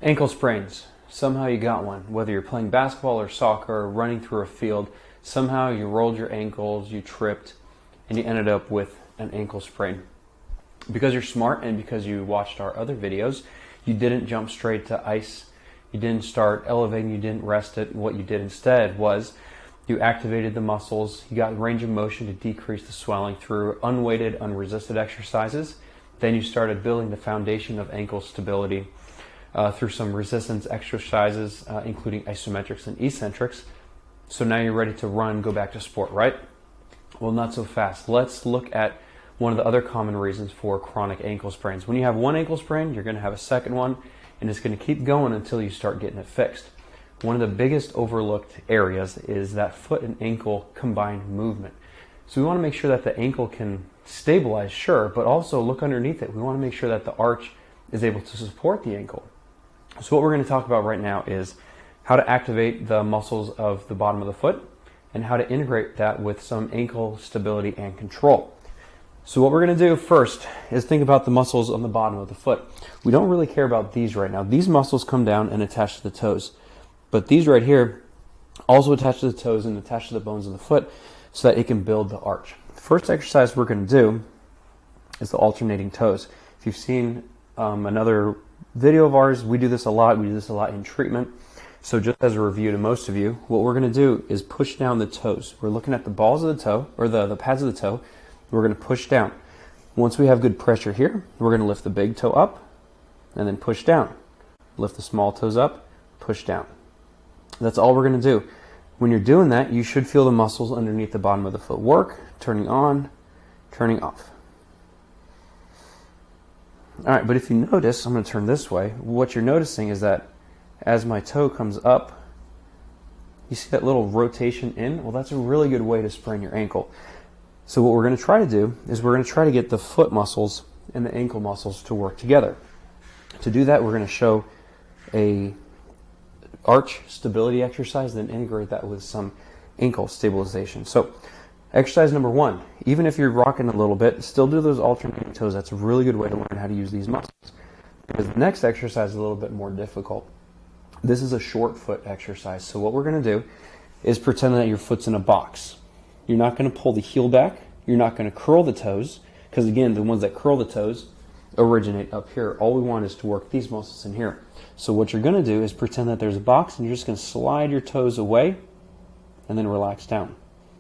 Ankle sprains. Somehow you got one. Whether you're playing basketball or soccer or running through a field, somehow you rolled your ankles, you tripped, and you ended up with an ankle sprain. Because you're smart and because you watched our other videos, you didn't jump straight to ice. You didn't start elevating, you didn't rest it. What you did instead was you activated the muscles, you got range of motion to decrease the swelling through unweighted, unresisted exercises. Then you started building the foundation of ankle stability through some resistance exercises, including isometrics and eccentrics. So now you're ready to run, go back to sport, right? Well, not so fast. Let's look at one of the other common reasons for chronic ankle sprains. When you have one ankle sprain, you're going to have a second one, and it's going to keep going until you start getting it fixed. One of the biggest overlooked areas is that foot and ankle combined movement. So we want to make sure that the ankle can stabilize, sure, but also look underneath it. We want to make sure that the arch is able to support the ankle. So what we're going to talk about right now is how to activate the muscles of the bottom of the foot and how to integrate that with some ankle stability and control. So what we're going to do first is think about the muscles on the bottom of the foot. We don't really care about these right now. These muscles come down and attach to the toes. But these right here also attach to the toes and attach to the bones of the foot so that it can build the arch. The first exercise we're going to do is the alternating toes. If you've seen another video of ours, we do this a lot. We do this a lot in treatment. So just as a review to most of you, what we're going to do is push down the toes. We're looking at the balls of the toe, or the pads of the toe. We're going to push down. Once we have good pressure here, we're going to lift the big toe up and then push down. Lift the small toes up, push down. That's all we're going to do. When you're doing that, you should feel the muscles underneath the bottom of the foot work, turning on, turning off. All right, but if you notice, I'm going to turn this way. What you're noticing is that as my toe comes up, you see that little rotation in? Well, that's a really good way to sprain your ankle. So what we're going to try to do is we're going to try to get the foot muscles and the ankle muscles to work together. To do that, we're going to show a arch stability exercise, then integrate that with some ankle stabilization. So exercise number one, even if you're rocking a little bit, still do those alternating toes. That's a really good way to learn how to use these muscles. Because the next exercise is a little bit more difficult. This is a short foot exercise. So what we're going to do is pretend that your foot's in a box. You're not going to pull the heel back. You're not going to curl the toes. Because again, the ones that curl the toes originate up here. All we want is to work these muscles in here. So what you're going to do is pretend that there's a box and you're just going to slide your toes away and then relax down.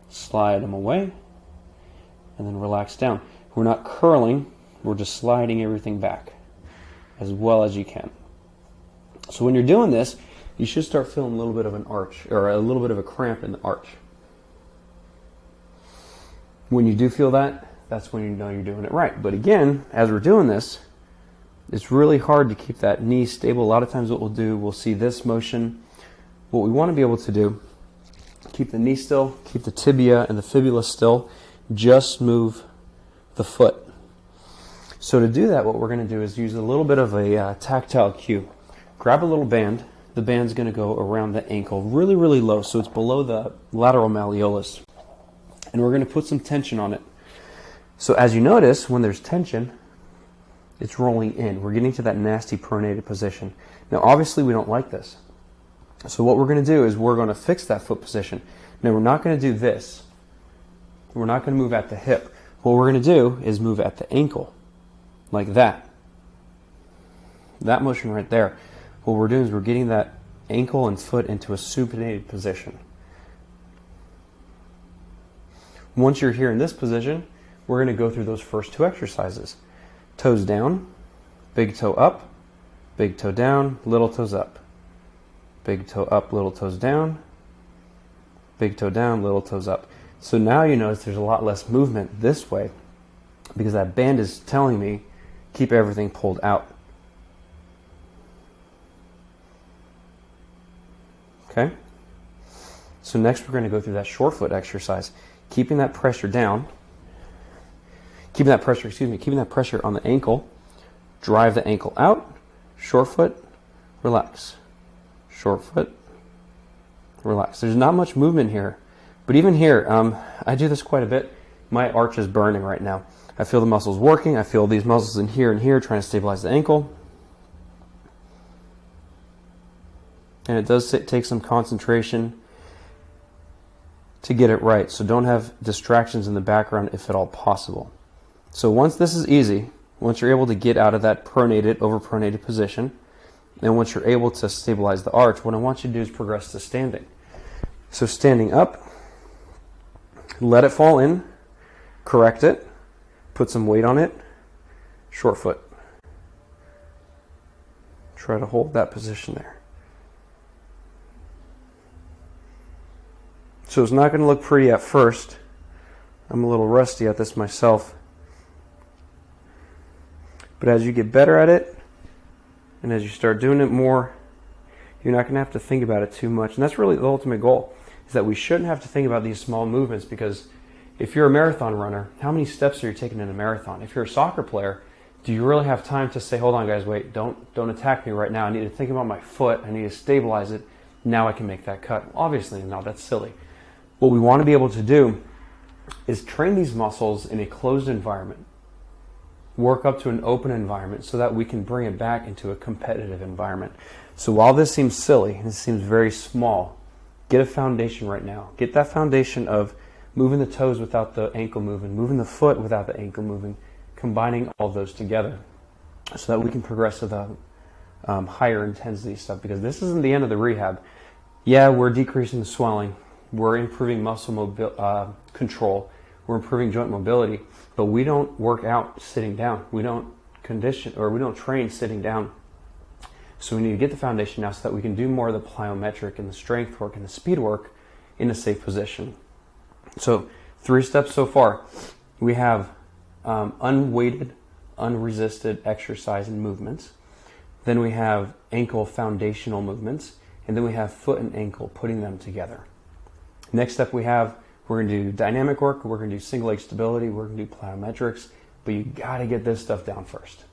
Slide them away and then relax down. We're not curling, we're just sliding everything back as well as you can. So when you're doing this, you should start feeling a little bit of an arch or a little bit of a cramp in the arch. When you do feel that, that's when you know you're doing it right. But again, as we're doing this, it's really hard to keep that knee stable. A lot of times what we'll do, we'll see this motion. What we want to be able to do, keep the knee still, keep the tibia and the fibula still, just move the foot. So to do that, what we're going to do is use a little bit of a tactile cue. Grab a little band. The band's going to go around the ankle really, really low, so it's below the lateral malleolus. And we're going to put some tension on it. So as you notice, when there's tension, it's rolling in. We're getting to that nasty pronated position. Now, obviously, we don't like this. So what we're going to do is we're going to fix that foot position. Now, we're not going to do this. We're not going to move at the hip. What we're going to do is move at the ankle, like that. That motion right there. What we're doing is we're getting that ankle and foot into a supinated position. Once you're here in this position, we're going to go through those first two exercises. Toes down, big toe up, big toe down, little toes up. Big toe up, little toes down, big toe down, little toes up. So now you notice there's a lot less movement this way because that band is telling me keep everything pulled out. Okay? So next we're going to go through that short foot exercise. Keeping that pressure down, keeping that pressure on the ankle, drive the ankle out, short foot, relax. Short foot, relax. There's not much movement here. But even here, I do this quite a bit. My arch is burning right now. I feel the muscles working. I feel these muscles in here and here trying to stabilize the ankle. and it does take some concentration to get it right. So don't have distractions in the background if at all possible. So once this is easy, once you're able to get out of that pronated, overpronated position, and once you're able to stabilize the arch, what I want you to do is progress to standing. So standing up, let it fall in, correct it, put some weight on it, short foot. Try to hold that position there. So it's not going to look pretty at first. I'm a little rusty at this myself. But as you get better at it, and as you start doing it more, you're not going to have to think about it too much. And that's really the ultimate goal, is that we shouldn't have to think about these small movements, because if you're a marathon runner, how many steps are you taking in a marathon? If you're a soccer player, do you really have time to say, hold on guys, wait, don't attack me right now. I need to think about my foot. I need to stabilize it. Now I can make that cut. Obviously, no, that's silly. What we want to be able to do is train these muscles in a closed environment. Work up to an open environment so that we can bring it back into a competitive environment. So while this seems silly, this seems very small, get a foundation right now. Get that foundation of moving the toes without the ankle moving, moving the foot without the ankle moving, combining all of those together so that we can progress to the higher intensity stuff, because this isn't the end of the rehab. Yeah, we're decreasing the swelling, we're improving muscle control, we're improving joint mobility, but we don't work out sitting down. We don't condition, or we don't train sitting down. So we need to get the foundation now so that we can do more of the plyometric and the strength work and the speed work in a safe position. So 3 steps so far. We have unweighted, unresisted exercise and movements. Then we have ankle foundational movements. And then we have foot and ankle, putting them together. Next step we're going to do dynamic work, we're going to do single leg stability, we're going to do plyometrics, but you got to get this stuff down first.